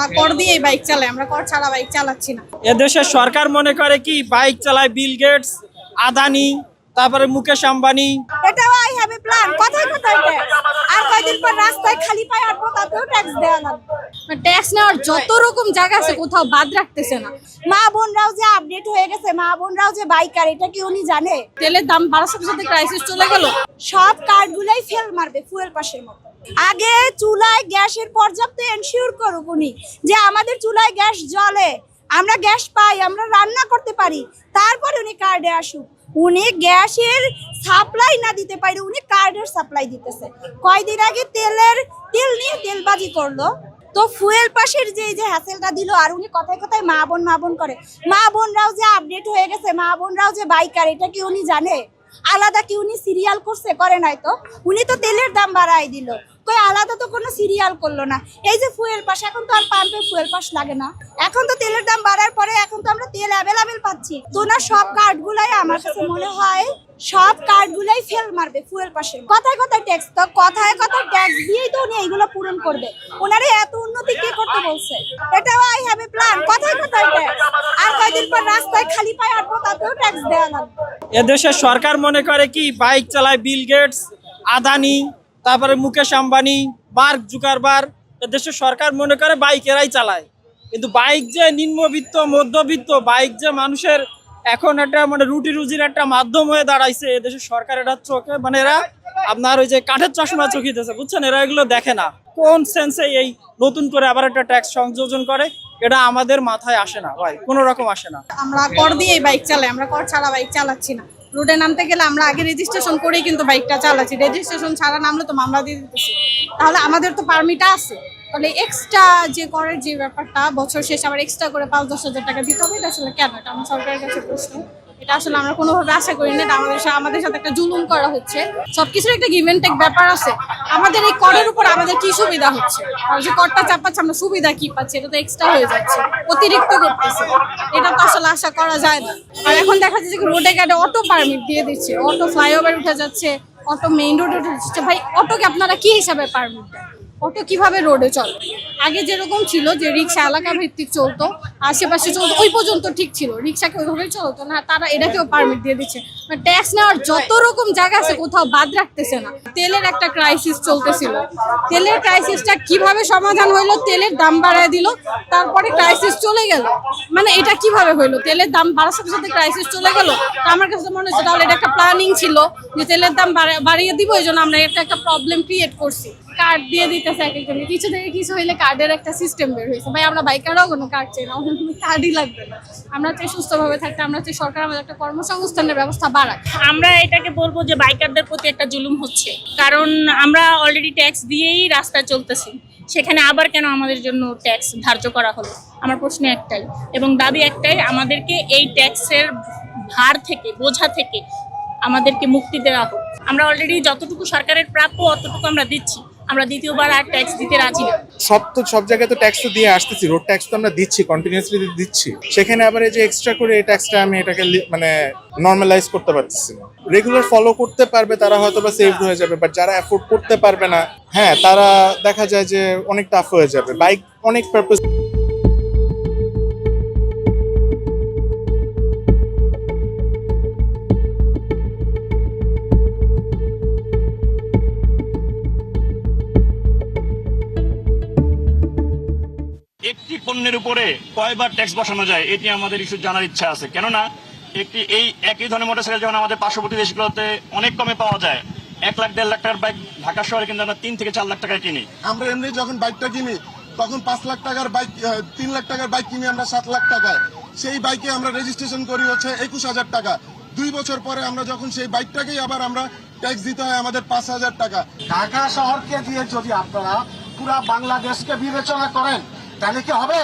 আমরা কর দিয়ে বাইক চালাই, আমরা কর ছাড়া বাইক চালাচ্ছি না। এদেশের সরকার মনে করে কি বাইক চালায় বিল গেটস, আদানি, তারপরে মুকেশ আম্বানি। এটাও আই হ্যাভ এ প্ল্যান, কথায় কথায় ট্যাক্স। আর কয়দিন পর রাস্তায় খালি পায়ে হাঁটবো, তাতেও ট্যাক্স দেওয়া লাগবে। ট্যাক্স নেওয়ার যত রকম জায়গা আছে, কোথাও বাদ রাখতেছে না। মা বোনরাও যে আপডেট হয়ে গেছে, মা বোনরাও যে বাইকার, এটা কি উনি জানে? তেলের দাম বাড়ার সাথে সাথে ক্রাইসিস চলে গেল, সব কার্ডগুলাই ফেল মারবে ফুয়েল পাশের মতো। আগে চুলায় গ্যাসের পর্যাপ্ত এনশিওর করুক উনি, যে আমাদের চুলায় গ্যাস জ্বলে, আমরা গ্যাস পাই, আমরা রান্না করতে পারি, তারপরে উনি কার্ডে আসুক। উনি গ্যাসের সাপ্লাই না দিতে পারে, উনি কার্ডের সাপ্লাই দিতেছে। কয়দিন আগে তেল নিয়ে তেলবাজি করলো, তো ফুয়েল পাশের যে হ্যাসেলটা দিল, আর উনি কথায় কথায় মা বোন করে। মা বোনরাও যে আপডেট হয়ে গেছে, মা বোনরাও যে বাইকার, এটা কি উনি জানে? আলাদা কি উনি সিরিয়াল করছে? করে নাই তো। উনি তো তেলের দাম বাড়াই দিল, কই আলাদা তো কোনো সিরিয়াল করলো না। এই যে ফুয়েল পাস, এখন তো আর পাম্পে ফুয়েল পাস লাগে না, এখন তো তেলের দাম বাড়ার পরে এখন তো আমরা তেল অ্যাভেলেবেল পাচ্ছি। তো না, সব কার্ডগুলাই আমার কাছে মনে হয় সব কার্ডগুলাই ফেল মারবে ফুয়েল পাশে। কথায় কথায় ট্যাক্স, তো কথায় কথায় ট্যাক্স দিয়েই তো উনি এইগুলো পূরণ করবে। ওনারে এত উন্নতি কে করতে বলছে? এটাও আই হ্যাভ এ প্ল্যান, কথায় কথায় ট্যাক্স। আর কয়দিন পর রাস্তায় খালি পায়ে হাঁটবো, তাতেও ট্যাক্স দেওয়া লাগবে। এদেশের সরকার মনে করে কি বাইক চালায় বিল গেটস, আদানি, তারপরে মুকেশ আম্বানি, মার্ক জুকারবার্গ। এদেশের সরকার মনে করে বাইকেরাই চালায়, কিন্তু বাইক যে নিম্নবিত্ত মধ্যবিত্ত, বাইক যে মানুষের এখন একটা মানে রুটি রুজির একটা মাধ্যম হয়ে দাঁড়াইছে, এদেশের সরকার এটা চোখে মানে এরা আপনার ওই যে কাঠের চশমা চোখিতেছে, বুঝছেন? এরা এগুলো দেখে না। কোন সেন্সে এই নতুন করে আবার একটা ট্যাক্স সংযোজন করে, এটা আমাদের মাথায় আসে না ভাই, কোনো রকম আসে না। আমরা কর দিয়ে বাইক চালাই, আমরা কর ছাড়া বাইক চালাচ্ছি না। রোডে নামতে গেলে আমরা আগে রেজিস্ট্রেশন করেই কিন্তু বাইকটা চালাচ্ছি। রেজিস্ট্রেশন ছাড়া নামলে তো মামলা দিয়ে দিতেছি। তাহলে আমাদের তো পারমিট আছে, তাহলে এক্সট্রা যে করের যে ব্যাপারটা, বছর শেষে আবার এক্সট্রা করে 5-10 হাজার টাকা দিতে হবে, এটা আসলে কেন? এটা আমার সরকারের কাছে প্রশ্ন। এটা আসলে আমরা কোনোভাবে আশা করি না, এটা আমাদের সাথে একটা জুলুম করা হচ্ছে। সবকিছুর একটা গিভ এন্ড টেক ব্যাপার আছে। আমাদের এই করের উপর আমাদের কি সুবিধা হচ্ছে? আর যে করটা চাপাচ্ছে, আমরা সুবিধা কি পাচ্ছি? এটা তো এক্সট্রা হয়ে যাচ্ছে, অতিরিক্ত করতেছে। এটা তো আসলে আশা করা যায় না। আর এখন দেখা যাচ্ছে যে রোডে ঘাটে অটো পারমিট দিয়ে দিচ্ছে, অটো ফ্লাইওভার উঠে যাচ্ছে, অটো মেইন রোডে উঠে যাচ্ছে। ভাই, অটোকে আপনারা কি হিসাবে পারমিট দেন? অটো কিভাবে রোডে চলে? আগে যেরকম ছিল যে রিক্সা এলাকা ভিত্তিক চলতো, আশেপাশে চলতো, ওই পর্যন্ত ঠিক ছিল, রিক্সাকে ওইভাবেই চলতো না। তারা এটাকেও পারমিট দিয়ে দিচ্ছে। ট্যাক্স নেওয়ার যত রকম জায়গা আছে, কোথাও বাদ রাখতেছে না। তেলের একটা ক্রাইসিস চলতেছিল, তেলের ক্রাইসিসটা কিভাবে সমাধান হইলো? তেলের দাম বাড়ায় দিল, তারপরে ক্রাইসিস চলে গেল। মানে এটা কিভাবে হইলো? তেলের দাম বাড়ার সাথে সাথে ক্রাইসিস চলে গেল। আমার কাছে মনে হচ্ছে তাহলে এটা একটা প্ল্যানিং ছিল, যে তেলের দাম বাড়িয়ে দিব, এই জন্য আমরা একটা প্রবলেম ক্রিয়েট করছি। কার্ড দিয়ে দিতেছে এক একজনকে, কিছু থেকে কিছু হইলে কার্ডের একটা সিস্টেম বের হয়েছে। ভাই, আমরা বাইকাররাও কোনো কার্ড চাই না, আমাদের কোনো কার্ডই লাগবে না। আমরা চাই সুস্থভাবে থাকতে, আমরা চাই সরকার আমাদের একটা কর্মসংস্থানের ব্যবস্থা বাড়াক। আমরা এটাকে বলবো যে বাইকারদের প্রতি একটা জুলুম হচ্ছে, কারণ আমরা অলরেডি ট্যাক্স দিয়েই রাস্তায় চলতেছি, সেখানে আবার কেন আমাদের জন্য ট্যাক্স ধার্য করা হলো? আমার প্রশ্ন একটাই এবং দাবি একটাই, আমাদেরকে এই ট্যাক্সের ভার থেকে, বোঝা থেকে আমাদেরকে মুক্তি দেওয়া হোক। আমরা অলরেডি যতটুকু সরকারের প্রাপ্য অতটুকু আমরা দিচ্ছি, আমরা দ্বিতীয়বার আর ট্যাক্স দিতে রাজি না। সব জায়গায় তো ট্যাক্স তো দিয়ে আসতেছি, রোড ট্যাক্স তো আমরা দিচ্ছি, কন্টিনিউয়াসলি দিচ্ছি। সেখানে আবার এই যে এক্সট্রা করে এই ট্যাক্সটা আমি এটাকে মানে নর্মালাইজ করতে পারতেছি না। রেগুলার ফলো করতে পারবে তারা হয়তো বা সেভড হয়ে যাবে, বাট যারা অ্যাফোর্ড করতে পারবে না, হ্যাঁ, তারা দেখা যায় যে অনেক টাফ হয়ে যাবে। বাইক অনেক পারপাস। একটি পণ্যের উপরে কয়বার ট্যাক্স বসানো যায়, এটি আমাদের ইস্যু জানার ইচ্ছা আছে। কেননা এই একই ধরনের মোটরসাইকেল যখন আমাদের পার্শ্ববর্তী দেশগুলোতে অনেক কমে পাওয়া যায়, 1 লাখ 1.5 লাখ টাকার বাইক ঢাকা শহরে কিন্তু আমরা 3 থেকে 4 লাখ টাকায় কিনি। আমরা এমনি যখন বাইকটা কিনি তখন 5 লাখ টাকার বাইক, 3 লাখ টাকার বাইক কিনি আমরা 7 লাখ টাকায়। সেই বাইকে আমরা রেজিস্ট্রেশন করি হচ্ছে 21,000 টাকা। 2 বছর পরে আমরা যখন সেই বাইকটাকেই আবার আমরা ট্যাক্স দিতে হয় আমাদের 5,000 টাকা। ঢাকা শহরকে দিয়ে যদি আপনারা পুরা বাংলাদেশকে বিবেচনা করেন, তাহলে কি হবে?